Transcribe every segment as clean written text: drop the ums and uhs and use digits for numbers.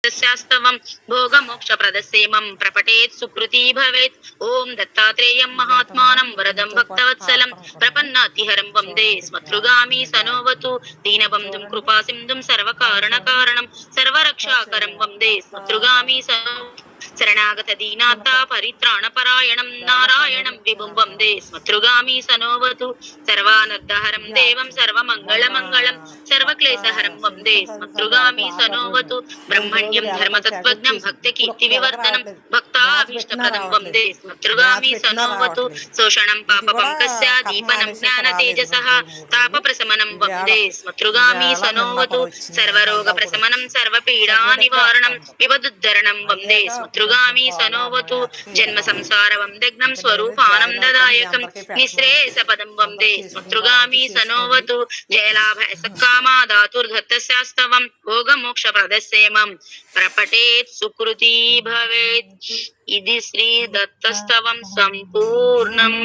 शास्तवं भोगमोक्षप्रदसेमं प्रपठेत् सुकृती भवेत्। ॐ दत्तात्रेयं महात्मानं वरदं भक्तवत्सलं प्रपन्नातिहरं वन्दे स्मतृगामी सनोवतु। दीनबन्धुं कृपासिन्धुं सर्वकारणकारणं सर्वरक्षाकरं वन्दे स्मतृगामी सनोवतु। शरणागत दीनाता परित्राणपरायणं नारायणं विभुं वन्दे स्मतृगामी सनोवतु। सर्वानर्दहरं देवं सर्वमङ्गलमङ्गलं सर्वक्लेशहरं वन्दे स्मतृगामी सनोवतु। ब्रह्मण्यं धर्मतत्त्वज्ञं भक्तकीर्तिविवर्धनं भक्ताभीष्टप्रदं वन्दे स्मतृगामी सनोवतु। शोषणं पापपङ्कस्य दीपनं ज्ञानतेजसः तापप्रशमनं वन्दे स्मतृगामी सनोवतु। सर्वरोगप्रशमनं सर्वपीडानिवारणं विपदुद्धरणं वन्दे स्मतृगामी सनोवतु। जन्म संसारवन्दग्नं स्वरूपानन्ददायकं निःश्रेयसपदं वन्दे स्मतृगामी सनोवतु। जयलाभय सत्कामा धातुर्धत्तस्यास्तवं भोगमोक्षप्रदसेमं प्रपठेत् सुकृती भवेत्। इति श्री दत्तस्तवं संपूर्णम्।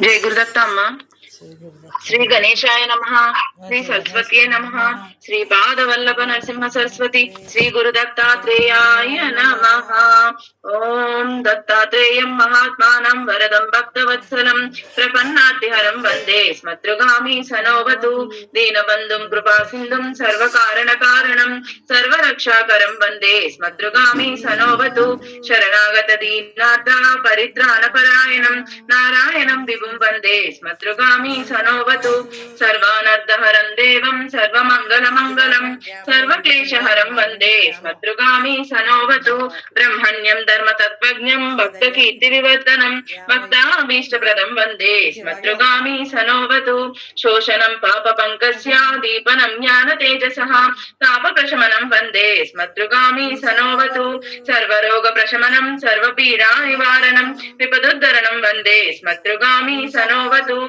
जय गुरुदत्त अम्मा। श्री गणेशाय नमः। श्री सरस्वती नमः। श्री पादवल्लभ नरसिंह सरस्वती श्री गुरुदत्तात्रेयाय नमः। ओम दत्तात्रेयं महात्मानं वरदं भक्तवत्सलं प्रपन्नातिहरं वन्दे स्मतृगामी सनोवतु। दीनबन्धुं कृपासिन्धुं सर्वकारणकारणं सर्वरक्षाकरं वन्दे स्मतृगामी सनोवतु। शरणागत दीनार्ता परित्राणपरायणं नारायणं विभुं वन्दे स्मतृगामी सनोवतु। सर्वानर्दहरं देवं सर्वमङ्गलमङ्गलं सर्वक्लेशहरं वन्दे स्मतृगामी सनोवतु। ब्रह्मण्यं धर्मतत्त्वज्ञं भक्तकीर्तिविवर्धनं भक्ताभीष्टप्रदं वन्दे स्मतृगामी सनोवतु। शोषणं पापपङ्कस्य दीपनं ज्ञानतेजसः तापप्रशमनं वन्दे स्मतृगामी सनोवतु। सर्वरोगप्रशमनं सर्वपीडानिवारणं विपदुद्धरणं वन्दे स्मतृगामी सनोवतु।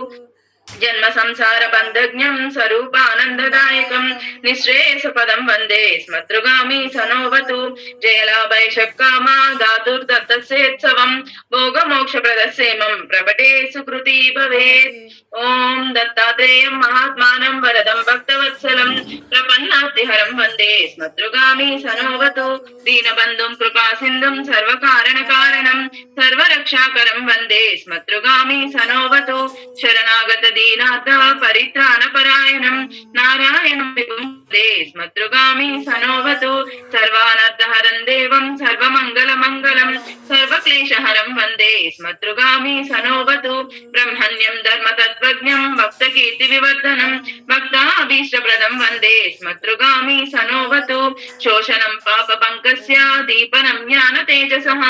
जन्म संसार बन्धज्ञं स्वरूपानन्ददायकं निःश्रेयसपदं वन्दे स्मतृगामी सनोवतु। जयलाभैषक्कामा धातुर्दत्तस्योत्सवं भोगमोक्षप्रदसेमं प्रपठेत् सुकृती भवेत्। ॐ दत्तात्रेयं महात्मानं वरदं भक्तवत्सलं प्रपन्नातिहरं वन्दे स्मतृगामी सनोवतु। दीनबन्धुं कृपासिन्धुं सर्वकारणकारणं सर्वरक्षाकरं वन्दे स्मतृगामी सनोवतु। शरणागत दीनार्ता परित्राणपरायणं नारायणं विभुं वन्दे स्मतृगामी सनोवतु। सर्वानर्दहरं देवं सर्वमङ्गलमङ्गलं सर्वक्लेशहरं वन्दे स्मतृगामी सनोवतु। ब्रह्मण्यं धर्मतत्त्वज्ञं भक्तकीर्तिविवर्धनं भक्ताभीष्टप्रदं वन्दे स्मतृगामी सनोवतु। शोषणं पापपङ्कस्य दीपनं ज्ञानतेजसः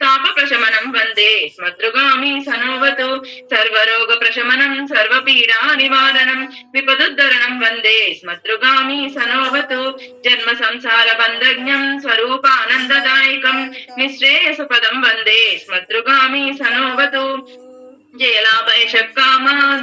तापप्रशमनं वन्दे स्मतृगामी सनोवतु। सर्वरोगप्रशमनं सर्वपीडानिवारणं विपदुद्धरणं वन्दे स्मतृगामी सनोवतु। जन्म संसार बन्धज्ञं स्वरूपानन्ददायकं निःश्रेयसपदं वन्दे स्मतृगामी सनोवतु। जयलाभैषक्कामा